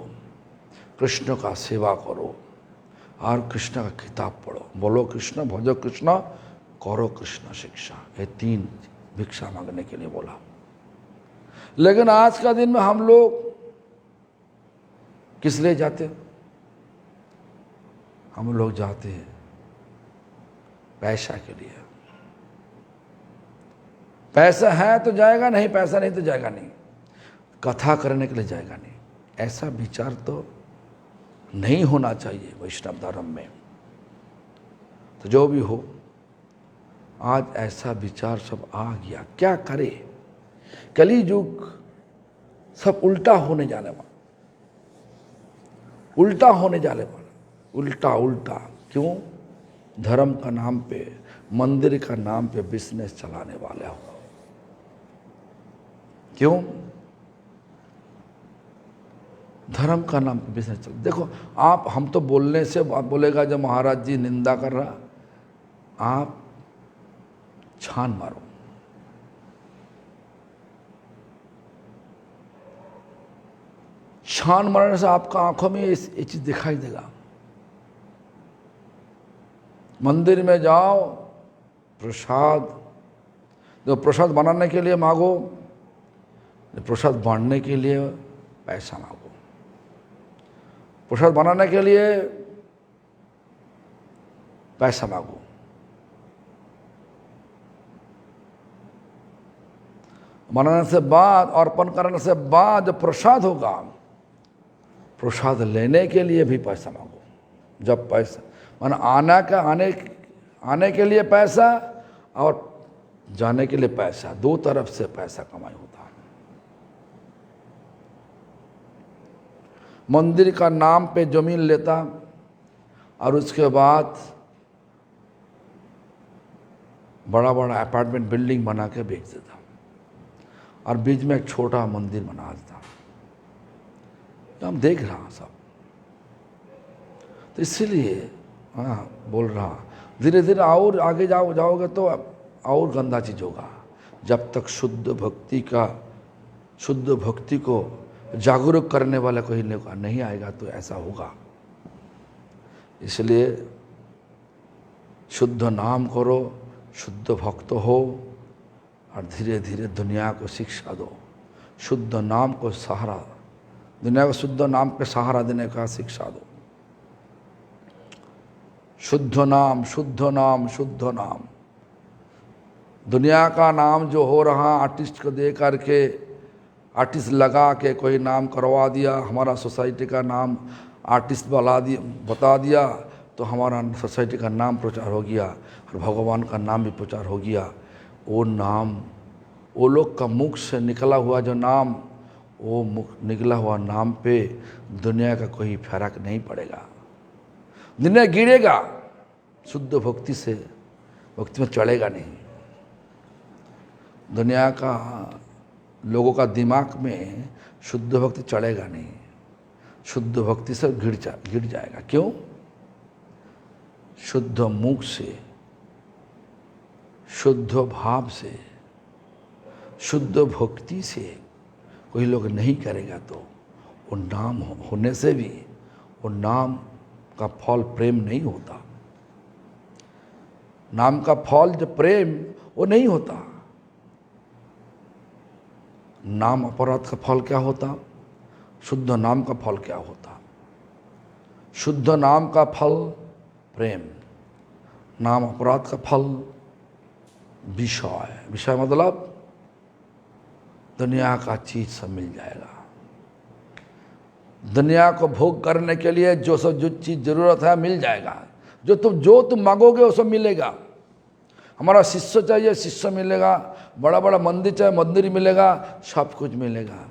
कृष्ण का सेवा करो और कृष्ण का किताब पढ़ो। बोलो कृष्ण, भजो कृष्ण, करो कृष्ण शिक्षा। ये 3 भिक्षा मांगने के लिए बोला। लेकिन आज का दिन में हम लोग किस लिए जाते? हम लोग जाते हैं पैसा के लिए। पैसा है तो जाएगा, नहीं पैसा नहीं तो जाएगा नहीं। कथा करने के लिए जाएगा नहीं। ऐसा विचार तो नहीं होना चाहिए वैष्णव धर्म में। तो जो भी हो, आज ऐसा विचार सब आ गया। क्या करे? कली युग सब उल्टा होने जाने वाला, उल्टा होने जाने वाला, उल्टा उल्टा। क्यों? धर्म का नाम पे, मंदिर का नाम पे बिजनेस चलाने वाले हो। क्यों? धर्म का नाम पे बिजनेस चल। देखो आप, हम तो बोलने से आप बोलेगा जब महाराज जी निंदा कर रहा, आप छान मारो। छान मारने से आपका आंखों में ये चीज दिखाई देगा। मंदिर में जाओ, प्रसाद, जो प्रसाद बनाने के लिए मांगो, प्रसाद बांटने के लिए पैसा मांगो। प्रसाद बनाने के लिए पैसा मांगो। बनाने से बाद, अर्पण करने से बाद जब प्रसाद होगा, प्रसाद लेने के लिए भी पैसा मांगो। जब पैसा मान आने के लिए पैसा और जाने के लिए पैसा, 2 तरफ से पैसा कमाई होता है। मंदिर का नाम पे जमीन लेता और उसके बाद बड़ा बड़ा अपार्टमेंट बिल्डिंग बना के बेच देता और बीच में एक छोटा मंदिर बना देता। तो हम देख रहा सब। तो इसीलिए बोल रहा, धीरे धीरे और आगे जाओगे तो और गंदा चीज होगा। जब तक शुद्ध भक्ति को जागरूक करने वाला कोई नहीं आएगा तो ऐसा होगा। इसलिए शुद्ध नाम करो, शुद्ध भक्त हो और धीरे धीरे दुनिया को शिक्षा दो। शुद्ध नाम को सहारा, दुनिया को शुद्ध नाम पे सहारा देने का शिक्षा दो। शुद्ध नाम, शुद्ध नाम, शुद्ध नाम। दुनिया का नाम जो हो रहा, आर्टिस्ट को दे करके, आर्टिस्ट लगा के कोई नाम करवा दिया, हमारा सोसाइटी का नाम आर्टिस्ट बता दिया तो हमारा सोसाइटी का नाम प्रचार हो गया और भगवान का नाम भी प्रचार हो गया। वो नाम, वो लोग का मुख से निकला हुआ जो नाम, वो निकला हुआ नाम पे दुनिया का कोई फर्क नहीं पड़ेगा। दुनिया गिरेगा, शुद्ध भक्ति से भक्ति में चढ़ेगा नहीं। दुनिया का लोगों का दिमाग में शुद्ध भक्ति चढ़ेगा नहीं। शुद्ध भक्ति से गिर जाएगा। क्यों? शुद्ध मुख से, शुद्ध भाव से, शुद्ध भक्ति से कोई लोग नहीं करेगा तो वो नाम होने से भी वो नाम का फल प्रेम नहीं होता। नाम का फल जो प्रेम, वो नहीं होता। नाम अपराध का फल क्या होता? शुद्ध नाम का फल क्या होता? शुद्ध नाम का फल प्रेम, नाम अपराध का फल विषय। विषय मतलब दुनिया का चीज सब मिल जाएगा। दुनिया को भोग करने के लिए जो चीज़ ज़रूरत है मिल जाएगा। जो तुम मांगोगे वो सब मिलेगा। हमारा शिष्य चाहिए, शिष्य मिलेगा। बड़ा बड़ा मंदिर चाहिए, मंदिर मिलेगा। सब कुछ मिलेगा,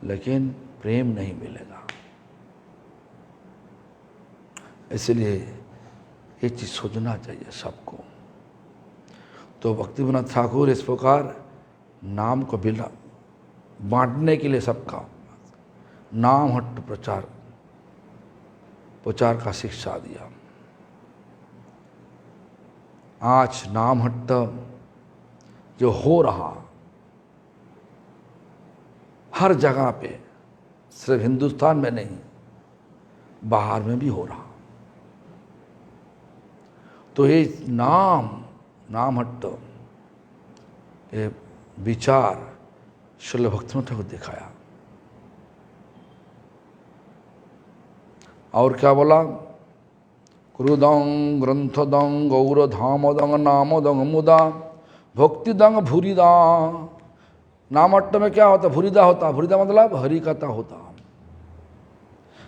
लेकिन प्रेम नहीं मिलेगा। इसलिए ये चीज़ सोचना चाहिए सबको। तो भक्तिविनोद ठाकुर इस प्रकार नाम को बिना बांटने के लिए सबका नाम हट्ट प्रचार का शिक्षा दिया। आज नाम हट्ट जो हो रहा हर जगह पे, सिर्फ हिंदुस्तान में नहीं, बाहर में भी हो रहा। तो ये नाम हट्ट ये विचार श्रील भक्तिविनोद ठाकुर दिखाया। और क्या बोला? क्रुदंग ग्रंथदंग गौरधामदंग नामदंग मुदा भक्तिदंग भूरिदा। नामट्ट में क्या होता? भूरिदा होता। भूरिदा मतलब हरि कथा होता,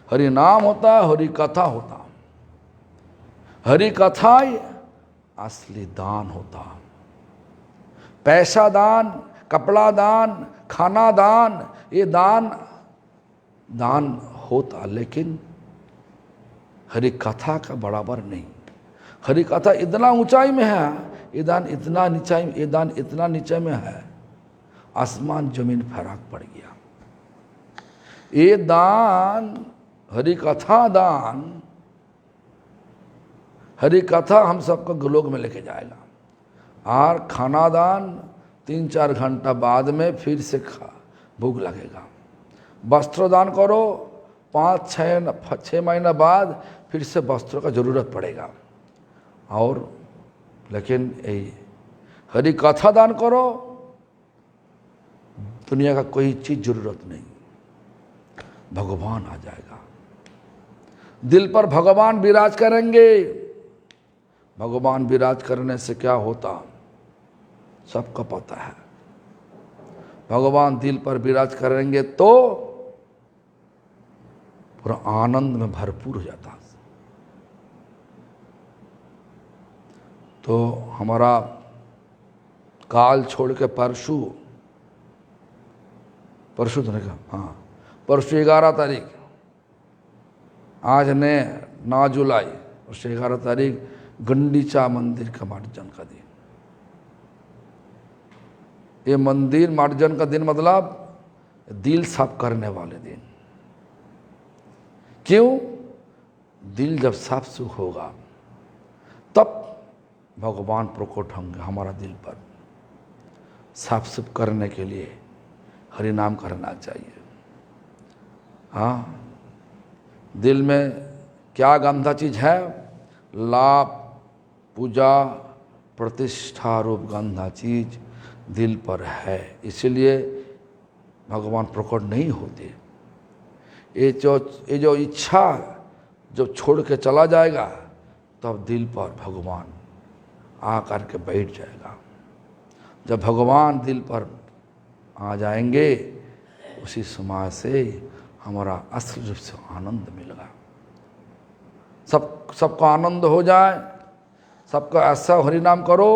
हरि नाम होता, हरि कथा होता। हरि कथा असली दान होता। पैसा दान, कपड़ा दान, खाना दान, ये दान होता, लेकिन हरि कथा का बराबर नहीं। हरि कथा इतना ऊंचाई में है, ये दान इतना नीचे में है, आसमान जमीन फर्क पड़ गया। ये दान, हरि कथा दान, हरि कथा हम सबको गोलोक में लेके जाएगा। और खाना दान 3-4 घंटा बाद में फिर से भूख लगेगा। वस्त्र दान करो, 5-6 महीना बाद फिर से वस्त्रों का जरूरत पड़ेगा। और लेकिन हरि कथा दान करो, दुनिया का कोई चीज जरूरत नहीं, भगवान आ जाएगा। दिल पर भगवान विराज करेंगे। भगवान विराज करने से क्या होता सबको पता है। भगवान दिल पर विराज करेंगे तो पूरा आनंद में भरपूर हो जाता। तो हमारा काल छोड़ के परसों तो नहीं, हाँ परसों 11 तारीख, आज ने 9 जुलाई, परसों 11 तारीख गंडीचा मंदिर का मार्जन का दिन। ये मंदिर मार्जन का दिन मतलब दिल साफ करने वाले दिन। क्यों? दिल जब साफ सुख होगा तब भगवान प्रकट होंगे हमारा दिल पर। साफ सुफ करने के लिए हरि नाम करना चाहिए। हाँ, दिल में क्या गंदा चीज है? लाभ, पूजा, प्रतिष्ठा रूप गंदा चीज दिल पर है, इसलिए भगवान प्रकट नहीं होते। ये जो इच्छा जब छोड़ के चला जाएगा तब दिल पर भगवान आ करके बैठ जाएगा। जब भगवान दिल पर आ जाएंगे उसी समय से हमारा असली रूप से आनंद मिलेगा। सबको आनंद हो जाए, सबका ऐसा हरि नाम करो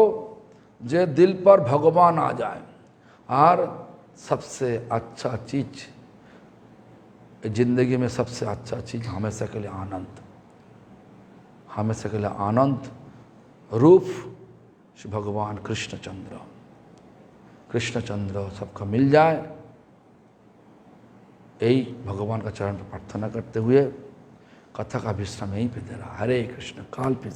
जे दिल पर भगवान आ जाए। और सबसे अच्छा चीज जिंदगी में, सबसे अच्छा चीज हमेशा के लिए आनंद, हमेशा के लिए आनंद रूप श्री भगवान कृष्णचंद्र सबका मिल जाए। यही भगवान का चरण पर प्रार्थना करते हुए कथा का विश्राम यहीं पे दे रहा। हरे कृष्ण। काल फिर